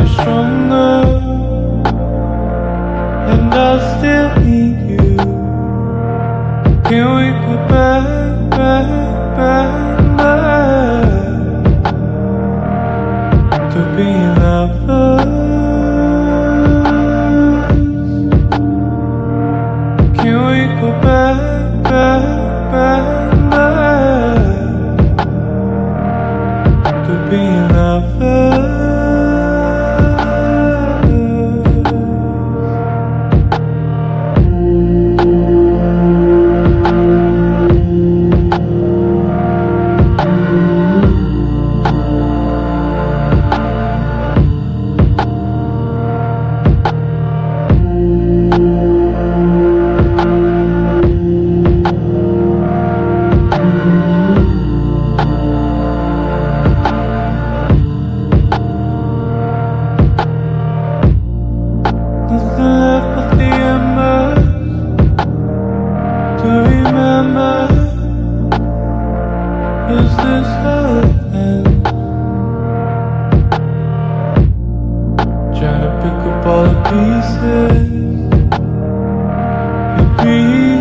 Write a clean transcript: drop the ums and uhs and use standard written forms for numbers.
you're stronger, and I still need you. Can we go back, back, back, back to being lovers? Can we go back, back, back, back to being lovers? Nothing left but the embers to remember. Is this how it ends? Trying to pick up all the pieces. You breathe.